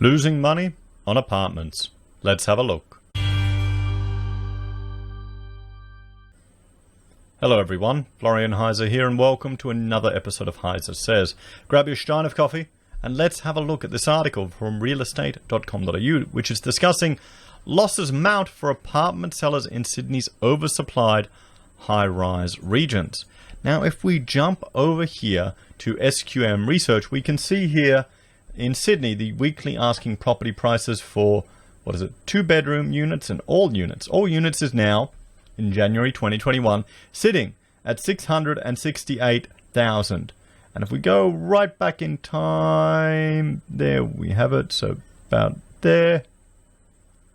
Losing money on apartments. Let's have a look. Hello everyone, Florian.Heise here and welcome to another episode of HeiseSays. Grab your stein of coffee and let's have a look at this article from realestate.com.au, which is discussing losses mount for apartment sellers in Sydney's oversupplied high-rise regions. Now if we jump over here to SQM research, we can see here in Sydney the weekly asking property prices for, 2-bedroom units and all units. All units is now, in January 2021, sitting at 668,000. And if we go right back in time, there we have it, so about there,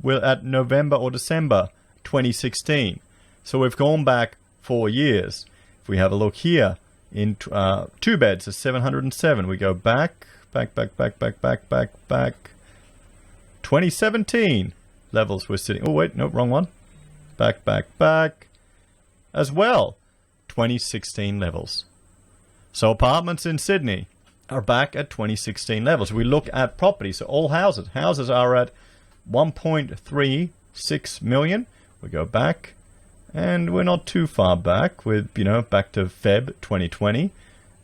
we're at November or December 2016. So we've gone back 4 years. If we have a look here, in 2 beds is 707. We go back. 2017 levels we're sitting. Oh wait, no, wrong one. Back as well. 2016 levels. So apartments in Sydney are back at 2016 levels. We look at properties, so all houses. Houses are at 1.36 million. We go back, and we're not too far back with, back to Feb 2020.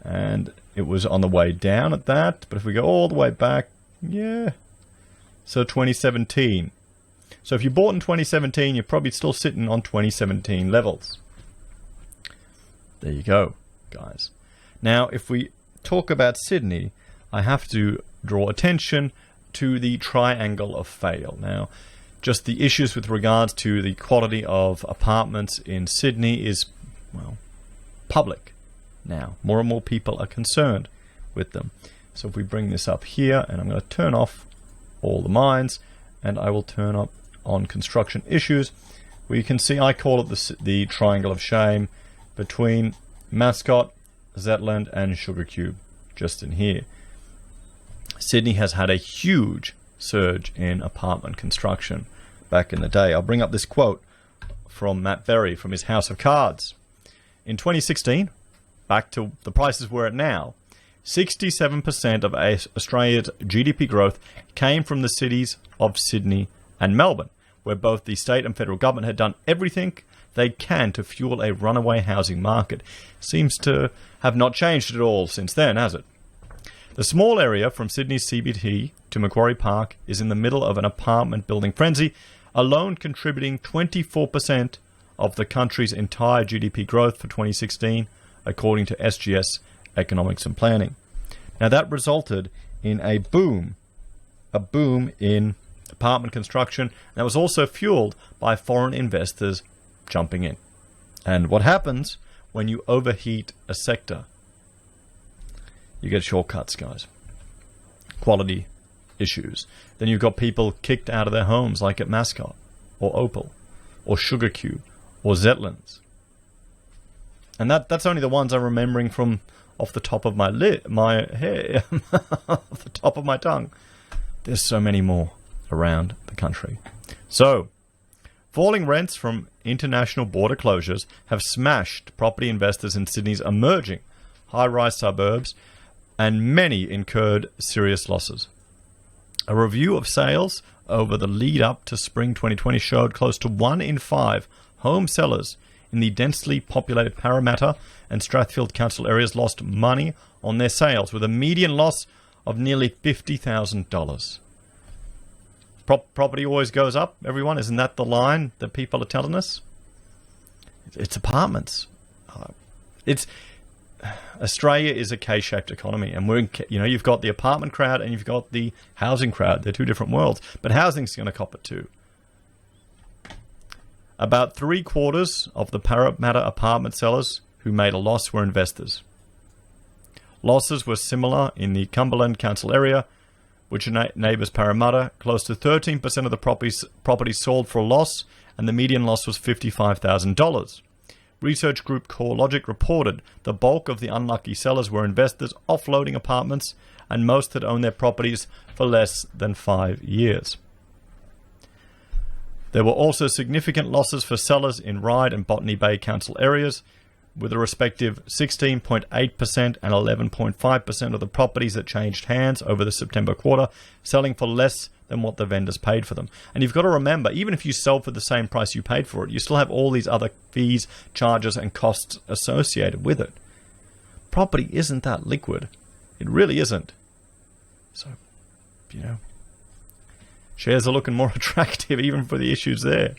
And it was on the way down at that. But if we go all the way back, yeah. So 2017. So if you bought in 2017, you're probably still sitting on 2017 levels. There you go, guys. Now, if we talk about Sydney, I have to draw attention to the triangle of fail. Now, just the issues with regards to the quality of apartments in Sydney is, well, public. Now, more and more people are concerned with them. So if we bring this up here, and I'm going to turn off all the mines, and I will turn up on construction issues, where you can see I call it the triangle of shame between Mascot, Zetland, and Sugar Cube, just in here. Sydney has had a huge surge in apartment construction back in the day. I'll bring up this quote from Matt Berry from his House of Cards. In 2016, back to the prices we're at now, 67% of Australia's GDP growth came from the cities of Sydney and Melbourne, where both the state and federal government had done everything they can to fuel a runaway housing market. Seems to have not changed at all since then, has it? The small area from Sydney's CBD to Macquarie Park is in the middle of an apartment building frenzy, alone contributing 24% of the country's entire GDP growth for 2016, according to SGS Economics and Planning. Now that resulted in a boom in apartment construction, that was also fueled by foreign investors jumping in. And what happens when you overheat a sector? You get shortcuts, guys. Quality issues. Then you've got people kicked out of their homes, like at Mascot, or Opal, or Sugar Cube, or Zetlands. And that's only the ones I'm remembering from off the top of my hair, off the top of my tongue. There's so many more around the country. So, falling rents from international border closures have smashed property investors in Sydney's emerging high-rise suburbs, and many incurred serious losses. A review of sales over the lead-up to spring 2020 showed close to 1 in 5 home sellers in the densely populated Parramatta and Strathfield council areas lost money on their sales, with a median loss of nearly $50,000. Property always goes up, everyone. Isn't that the line that people are telling us? It's apartments. Australia is a K-shaped economy, and you've got the apartment crowd and you've got the housing crowd. They're two different worlds, but housing's going to cop it too. About 3/4 of the Parramatta apartment sellers who made a loss were investors. Losses were similar in the Cumberland Council area, which neighbours Parramatta. Close to 13% of the properties sold for a loss, and the median loss was $55,000. Research group CoreLogic reported the bulk of the unlucky sellers were investors offloading apartments, and most had owned their properties for less than 5 years. There were also significant losses for sellers in Ryde and Botany Bay council areas, with a respective 16.8% and 11.5% of the properties that changed hands over the September quarter selling for less than what the vendors paid for them. And you've got to remember, even if you sell for the same price you paid for it, you still have all these other fees, charges, and costs associated with it. Property isn't that liquid. It really isn't. So, shares are looking more attractive even for the issues there.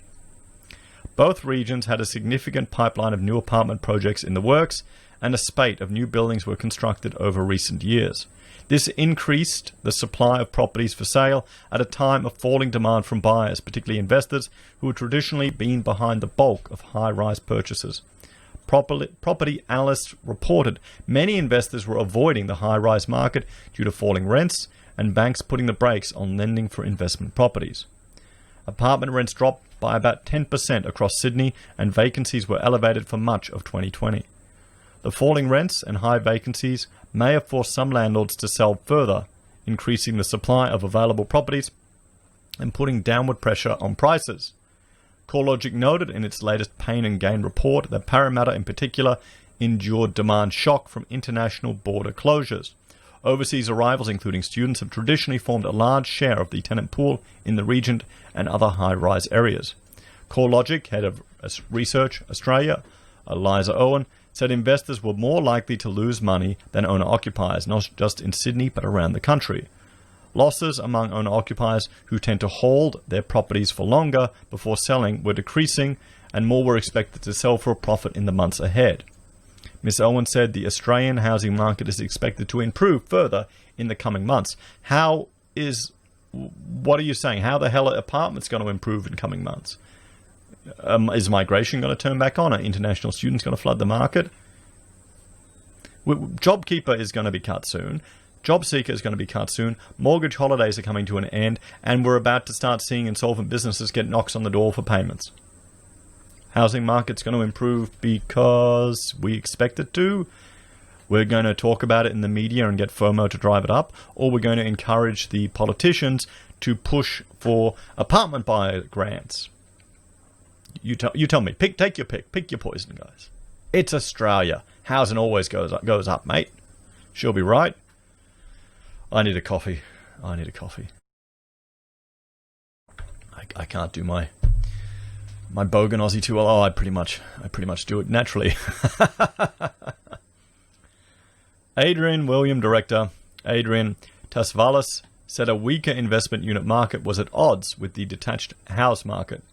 Both regions had a significant pipeline of new apartment projects in the works, and a spate of new buildings were constructed over recent years. This increased the supply of properties for sale at a time of falling demand from buyers, particularly investors who had traditionally been behind the bulk of high-rise purchases. Property analysts reported many investors were avoiding the high-rise market due to falling rents and banks putting the brakes on lending for investment properties. Apartment rents dropped by about 10% across Sydney, and vacancies were elevated for much of 2020. The falling rents and high vacancies may have forced some landlords to sell further, increasing the supply of available properties and putting downward pressure on prices. CoreLogic noted in its latest Pain and Gain report that Parramatta in particular endured demand shock from international border closures. Overseas arrivals, including students, have traditionally formed a large share of the tenant pool in the region and other high-rise areas. CoreLogic, head of research Australia, Eliza Owen, said investors were more likely to lose money than owner-occupiers, not just in Sydney but around the country. Losses among owner-occupiers who tend to hold their properties for longer before selling were decreasing, and more were expected to sell for a profit in the months ahead. Ms. Owen said the Australian housing market is expected to improve further in the coming months. What are you saying? How the hell are apartments going to improve in coming months? Is migration going to turn back on? Are international students going to flood the market? JobKeeper is going to be cut soon. JobSeeker is going to be cut soon. Mortgage holidays are coming to an end, and we're about to start seeing insolvent businesses get knocks on the door for payments. Housing market's going to improve because we expect it to. We're going to talk about it in the media and get FOMO to drive it up, or we're going to encourage the politicians to push for apartment buyer grants. You tell me. Take your pick. Pick your poison, guys. It's Australia. Housing always goes up, mate. She'll be right. I need a coffee. I can't do my bogan Aussie too well. Oh, I pretty much do it naturally. Adrian William Director Adrian Tasvalis said a weaker investment unit market was at odds with the detached house market,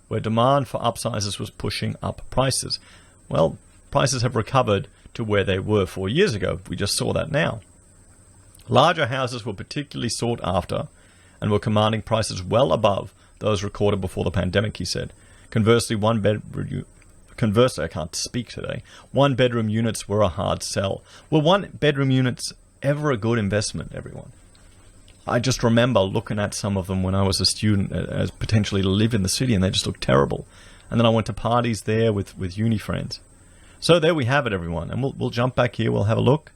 where demand for upsizes was pushing up prices. Well, prices have recovered to where they were 4 years ago. We just saw that now. Larger houses were particularly sought after and were commanding prices well above those recorded before the pandemic, he said. Conversely, one-bedroom units were a hard sell. Were one-bedroom units ever a good investment, everyone? I just remember looking at some of them when I was a student as potentially to live in the city, and they just looked terrible. And then I went to parties there with uni friends. So there we have it, everyone. And we'll jump back here. We'll have a look.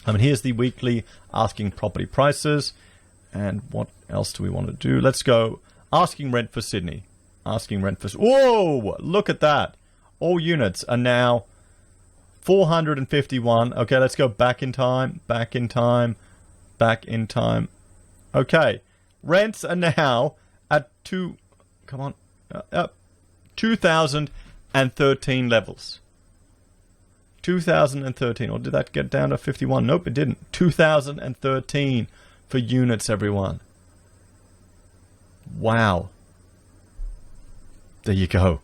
Here's the weekly asking property prices. And what else do we want to do? Let's go asking rent for Sydney. Whoa! Look at that. All units are now 451. Okay, let's go back in time. Okay. Rents are now at 2013 levels. 2013, or did that get down to 51? Nope, it didn't. 2013 for units, everyone. Wow. There you go.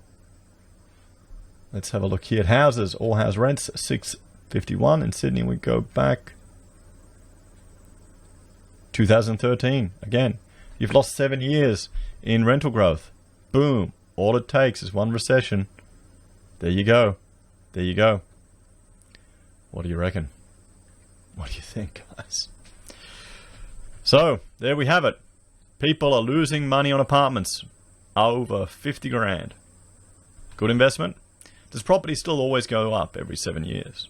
Let's have a look here at houses. All house rents, 651. In Sydney, we go back 2013. Again, you've lost 7 years in rental growth. Boom. All it takes is one recession. There you go. What do you reckon? What do you think, guys? So, there we have it. People are losing money on apartments. Over 50 grand. Good investment? Does property still always go up every 7 years?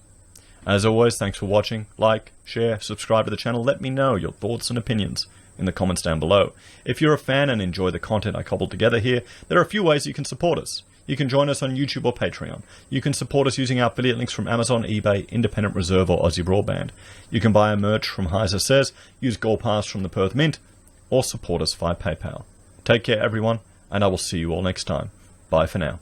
As always, thanks for watching. Like, share, subscribe to the channel. Let me know your thoughts and opinions in the comments down below. If you're a fan and enjoy the content I cobbled together here, there are a few ways you can support us. You can join us on YouTube or Patreon. You can support us using our affiliate links from Amazon, eBay, Independent Reserve, or AussieBroadband. You can buy our merch from HeiseSays, use Gold Pass from the Perth Mint, or support us via PayPal. Take care, everyone, and I will see you all next time. Bye for now.